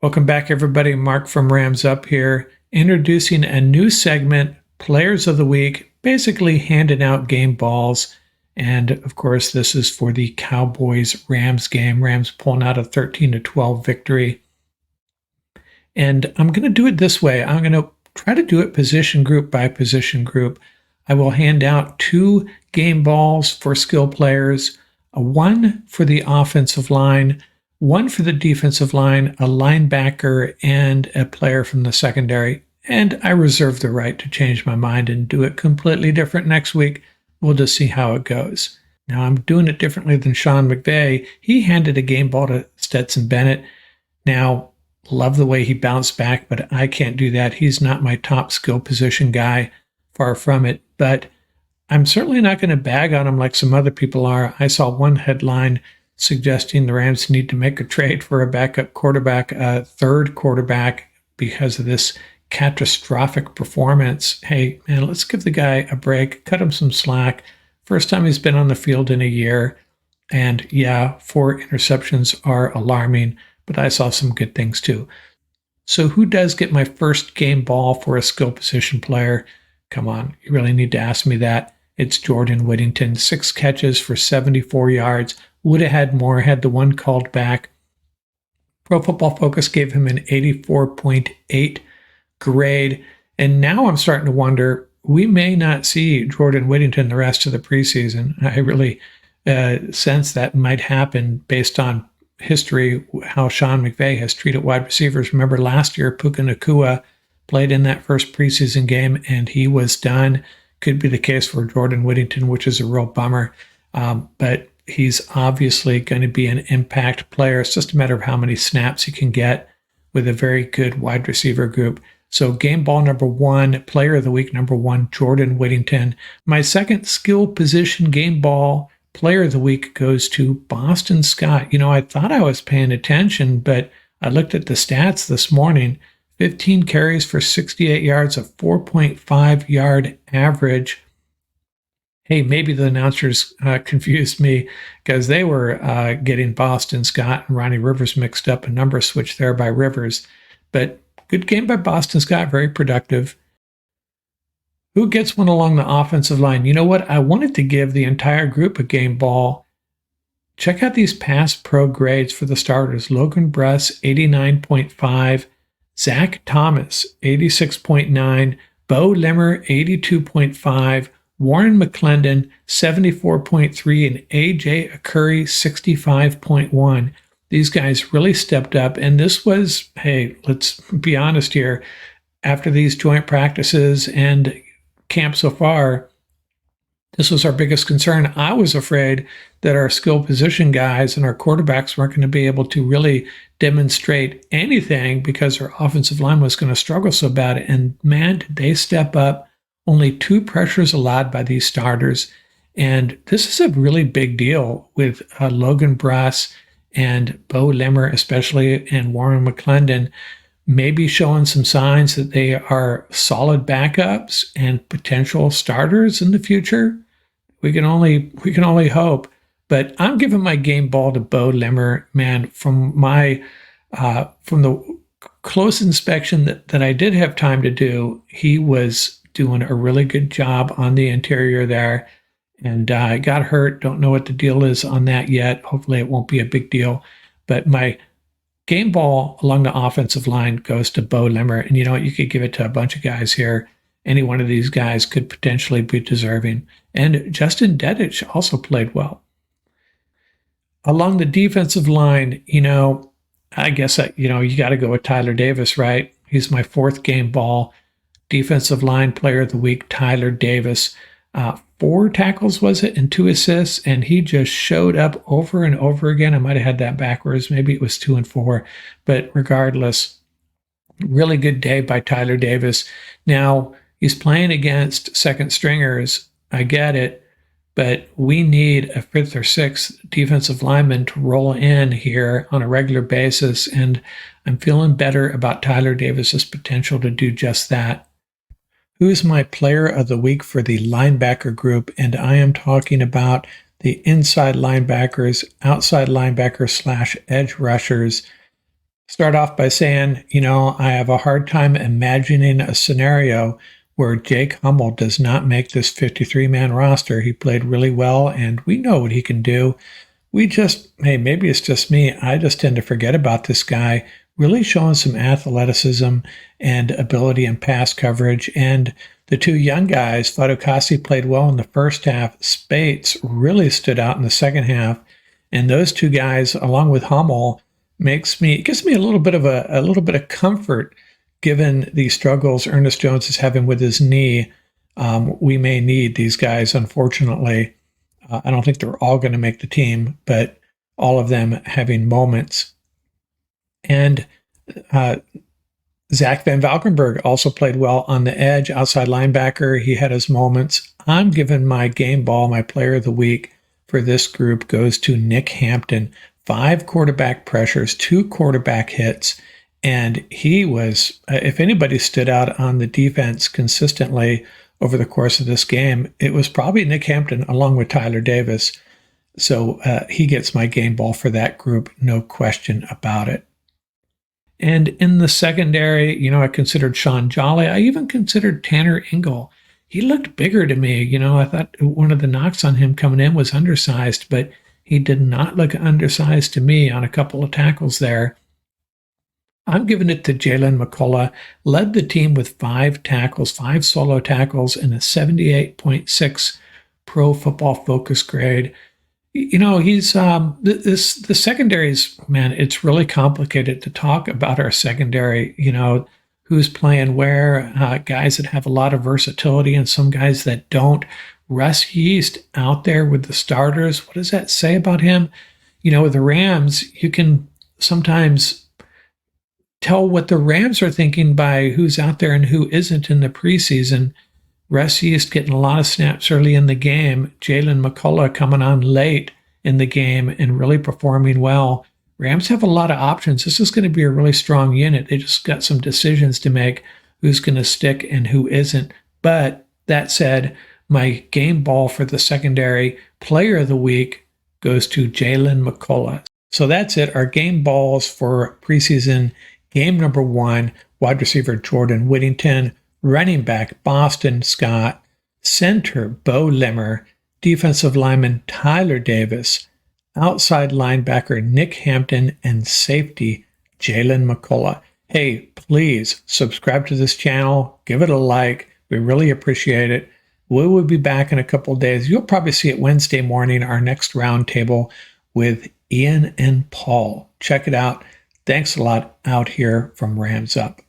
Welcome back, everybody. Mark from Rams Up here, introducing a new segment, Players of the Week, basically handing out game balls. And of course, this is for the Cowboys Rams game. Rams pulling out a 13-12 victory. And I'm going to do it this way. I'm going to try to do it position group by position group. I will hand out 2 game balls for skill players, one for the offensive line, one for the defensive line, a linebacker, and a player from the secondary. And I reserve the right to change my mind and do it completely different next week. We'll just see how it goes. Now, I'm doing it differently than Sean McVay. He handed a game ball to Stetson Bennett. Now, love the way he bounced back, but I can't do that. He's not my top skill position guy, far from it. But I'm certainly not going to bag on him like some other people are. I saw one headline suggesting the Rams need to make a trade for a backup quarterback, a third quarterback, because of this catastrophic performance. Hey, man, let's give the guy a break, cut him some slack. First time he's been on the field in a year. And yeah, 4 interceptions are alarming, but I saw some good things too. So who does get my first game ball for a skill position player? Come on, you really need to ask me that. It's Jordan Whittington, 6 catches for 74 yards. Would have had more, had the one called back. Pro Football Focus gave him an 84.8 grade. And now I'm starting to wonder, we may not see Jordan Whittington the rest of the preseason. I really sense that might happen based on history, how Sean McVay has treated wide receivers. Remember last year, Puka Nacua played in that first preseason game and he was done. Could be the case for Jordan Whittington, which is a real bummer. But he's obviously going to be an impact player. It's just a matter of how many snaps he can get with a very good wide receiver group. So game ball number 1, player of the week number 1, Jordan Whittington. My second skill position game ball player of the week goes to Boston Scott. You know, I thought I was paying attention, but I looked at the stats this morning. 15 carries for 68 yards, a 4.5 yard average. Hey, maybe the announcers confused me because they were getting Boston Scott and Ronnie Rivers mixed up, a number switch there by Rivers. But good game by Boston Scott, very productive. Who gets one along the offensive line? You know what? I wanted to give the entire group a game ball. Check out these pass pro grades for the starters. Logan Bruss, 89.5. Zach Thomas, 86.9. Bo Limmer, 82.5. Warren McClendon, 74.3, and A.J. Akuri, 65.1. These guys really stepped up, and this was, hey, let's be honest here, after these joint practices and camp so far, this was our biggest concern. I was afraid that our skill position guys and our quarterbacks weren't going to be able to really demonstrate anything because our offensive line was going to struggle so bad, and man, did they step up. Only 2 pressures allowed by these starters. And this is a really big deal with Logan Bruss and Bo Limmer, especially, and Warren McClendon, maybe showing some signs that they are solid backups and potential starters in the future. We can only hope. But I'm giving my game ball to Bo Limmer, man, from the close inspection that I did have time to do. He was doing a really good job on the interior there, and got hurt. Don't know what the deal is on that yet. Hopefully it won't be a big deal. But my game ball along the offensive line goes to Bo Limmer. And you know what? You could give it to a bunch of guys here. Any one of these guys could potentially be deserving. And Justin Dedich also played well. Along the defensive line, you know, I guess, you got to go with Tyler Davis, right? He's my 4th game ball. Defensive line player of the week, Tyler Davis. 4 tackles, was it, and 2 assists, and he just showed up over and over again. I might have had that backwards. Maybe it was 2 and 4, but regardless, really good day by Tyler Davis. Now, he's playing against second stringers. I get it, but we need a 5th or 6th defensive lineman to roll in here on a regular basis, and I'm feeling better about Tyler Davis's potential to do just that. Who is my player of the week for the linebacker group? And I am talking about the inside linebackers, outside linebackers / edge rushers. Start off by saying, I have a hard time imagining a scenario where Jake Hummel does not make this 53-man roster. He played really well, and we know what he can do. Hey, maybe it's just me. I just tend to forget about this guy really showing some athleticism and ability in pass coverage. And the two young guys, Fatukasi played well in the first half. Spates really stood out in the second half. And those two guys, along with Hummel, gives me a little bit of comfort given the struggles Ernest Jones is having with his knee. We may need these guys, unfortunately. I don't think they're all going to make the team, but all of them having moments. And Zach Van Valkenburg also played well on the edge, outside linebacker. He had his moments. I'm giving my game ball, my player of the week for this group goes to Nick Hampton. 5 quarterback pressures, 2 quarterback hits. And he was, if anybody stood out on the defense consistently over the course of this game, it was probably Nick Hampton along with Tyler Davis. So he gets my game ball for that group, no question about it. And in the secondary, I considered Sean Jolly. I even considered Tanner Engel. He looked bigger to me. I thought one of the knocks on him coming in was undersized, but he did not look undersized to me on a couple of tackles there. I'm giving it to Jalen McCullough. Led the team with 5 tackles, 5 solo tackles, and a 78.6 Pro Football Focus grade. He's the secondaries, man, it's really complicated to talk about our secondary, who's playing where, guys that have a lot of versatility and some guys that don't. Russ Yeast out there with the starters. What does that say about him? With the Rams, you can sometimes tell what the Rams are thinking by who's out there and who isn't in the preseason. Russ Yeast getting a lot of snaps early in the game. Jalen McCullough coming on late in the game and really performing well. Rams have a lot of options. This is going to be a really strong unit. They just got some decisions to make, who's going to stick and who isn't. But that said, my game ball for the secondary player of the week goes to Jalen McCullough. So that's it. Our game balls for preseason game number 1, wide receiver Jordan Whittington, running back Boston Scott, center Bo Limmer, defensive lineman Tyler Davis, outside linebacker Nick Hampton, and safety Jalen McCullough. Hey, please subscribe to this channel. Give it a like. We really appreciate it. We will be back in a couple of days. You'll probably see it Wednesday morning, our next roundtable with Ian and Paul. Check it out. Thanks a lot out here from Rams Up.